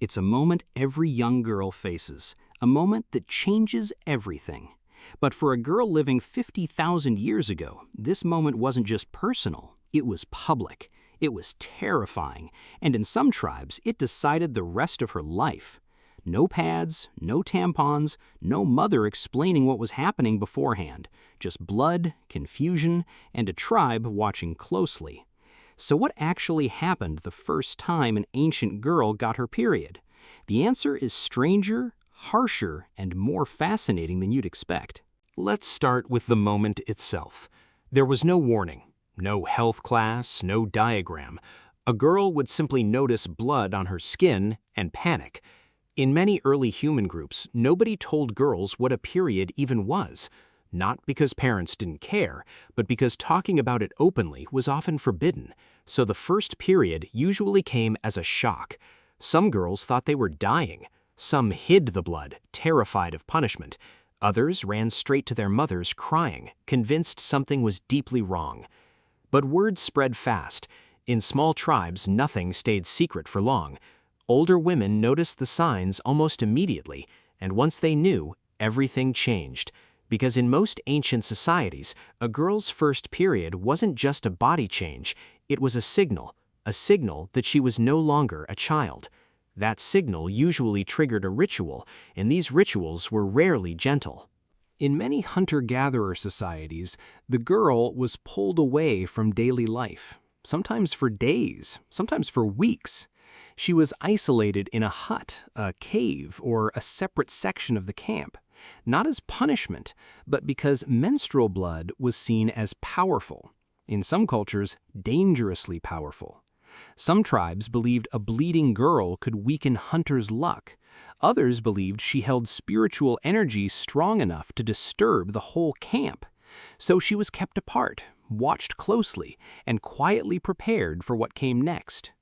It's a moment every young girl faces, a moment that changes everything. But for a girl living 50,000 years ago, this moment wasn't just personal, it was public. It was terrifying, and in some tribes, it decided the rest of her life. No pads, no tampons, no mother explaining what was happening beforehand. Just blood, confusion, and a tribe watching closely. So what actually happened the first time an ancient girl got her period? The answer is stranger, harsher, and more fascinating than you'd expect. Let's start with the moment itself. There was no warning, no health class, no diagram. A girl would simply notice blood on her skin and panic. In many early human groups, nobody told girls what a period even was. Not because parents didn't care, but because talking about it openly was often forbidden. So the first period usually came as a shock. Some girls thought they were dying. Some hid the blood, terrified of punishment. Others ran straight to their mothers crying, convinced something was deeply wrong. But word spread fast. In small tribes, nothing stayed secret for long. Older women noticed the signs almost immediately, and once they knew, everything changed. Because in most ancient societies, a girl's first period wasn't just a body change, it was a signal that she was no longer a child. That signal usually triggered a ritual, and these rituals were rarely gentle. In many hunter-gatherer societies, the girl was pulled away from daily life, sometimes for days, sometimes for weeks. She was isolated in a hut, a cave, or a separate section of the camp, not as punishment, but because menstrual blood was seen as powerful. In some cultures, dangerously powerful. Some tribes believed a bleeding girl could weaken hunters' luck. Others believed she held spiritual energy strong enough to disturb the whole camp. So she was kept apart, watched closely, and quietly prepared for what came next.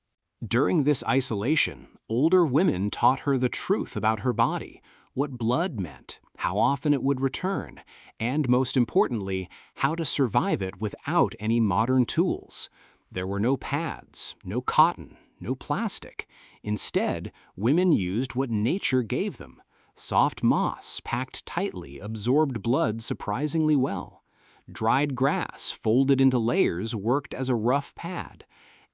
During this isolation, older women taught her the truth about her body, what blood meant, how often it would return, and most importantly, how to survive it without any modern tools. There were no pads, no cotton, no plastic. Instead, women used what nature gave them. Soft moss, packed tightly, absorbed blood surprisingly well. Dried grass, folded into layers, worked as a rough pad.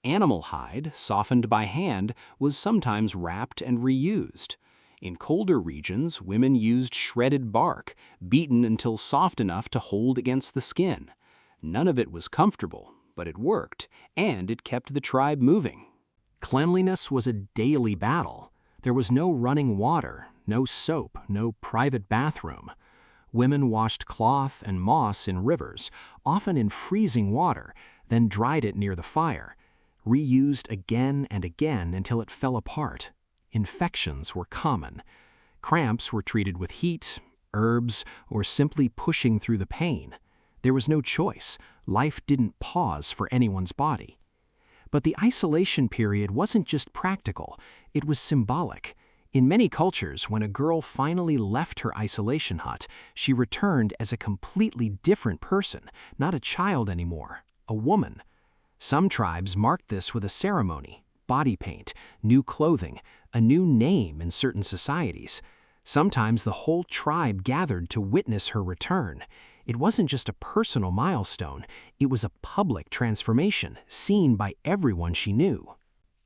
Animal hide, softened by hand, was sometimes wrapped and reused. In colder regions, women used shredded bark, beaten until soft enough to hold against the skin. None of it was comfortable, but it worked, and it kept the tribe moving. Cleanliness was a daily battle. There was no running water, no soap, no private bathroom. Women washed cloth and moss in rivers, often in freezing water, then dried it near the fire. Reused again and again until it fell apart. Infections were common. Cramps were treated with heat, herbs, or simply pushing through the pain. There was no choice. Life didn't pause for anyone's body. But the isolation period wasn't just practical, it was symbolic. In many cultures, when a girl finally left her isolation hut, she returned as a completely different person, not a child anymore, a woman. Some tribes marked this with a ceremony, body paint, new clothing, a new name in certain societies. Sometimes the whole tribe gathered to witness her return. It wasn't just a personal milestone, it was a public transformation, seen by everyone she knew.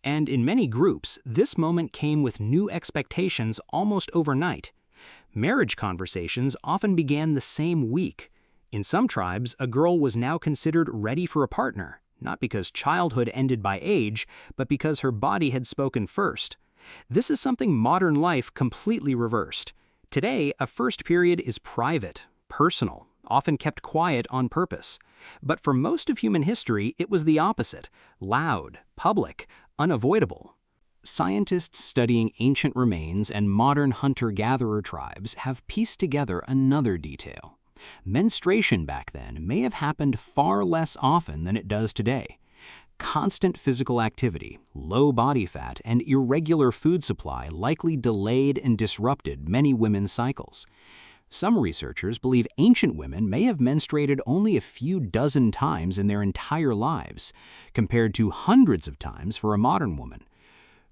And in many groups, this moment came with new expectations almost overnight. Marriage conversations often began the same week. In some tribes, a girl was now considered ready for a partner, not because childhood ended by age, but because her body had spoken first. This is something modern life completely reversed. Today, a first period is private, personal, often kept quiet on purpose. But for most of human history, it was the opposite: loud, public, unavoidable. Scientists studying ancient remains and modern hunter-gatherer tribes have pieced together another detail. Menstruation back then may have happened far less often than it does today. Constant physical activity, low body fat, and irregular food supply likely delayed and disrupted many women's cycles. Some researchers believe ancient women may have menstruated only a few dozen times in their entire lives, compared to hundreds of times for a modern woman.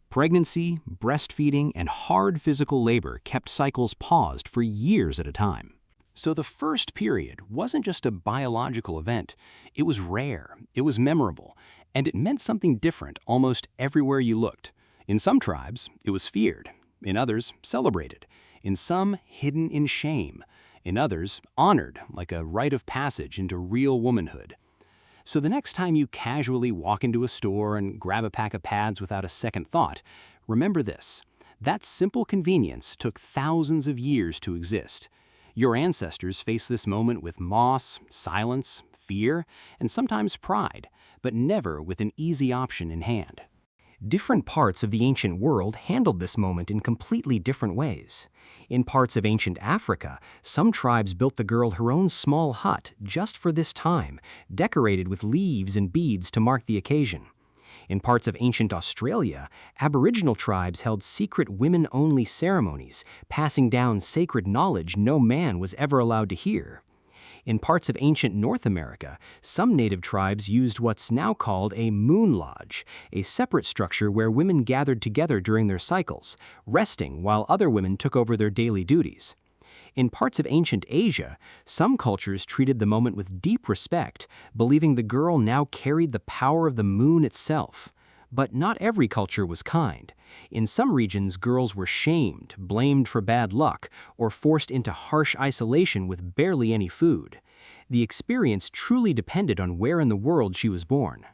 Pregnancy, breastfeeding, and hard physical labor kept cycles paused for years at a time. So the first period wasn't just a biological event. It was rare, it was memorable, and it meant something different almost everywhere you looked. In some tribes, it was feared. In others, celebrated. In some, hidden in shame. In others, honored like a rite of passage into real womanhood. So the next time you casually walk into a store and grab a pack of pads without a second thought, remember this: that simple convenience took thousands of years to exist. Your ancestors faced this moment with moss, silence, fear, and sometimes pride, but never with an easy option in hand. Different parts of the ancient world handled this moment in completely different ways. In parts of ancient Africa, some tribes built the girl her own small hut just for this time, decorated with leaves and beads to mark the occasion. In parts of ancient Australia, Aboriginal tribes held secret women-only ceremonies, passing down sacred knowledge no man was ever allowed to hear. In parts of ancient North America, some native tribes used what's now called a moon lodge, a separate structure where women gathered together during their cycles, resting while other women took over their daily duties. In parts of ancient Asia, some cultures treated the moment with deep respect, believing the girl now carried the power of the moon itself. But not every culture was kind. In some regions, girls were shamed, blamed for bad luck, or forced into harsh isolation with barely any food. The experience truly depended on where in the world she was born.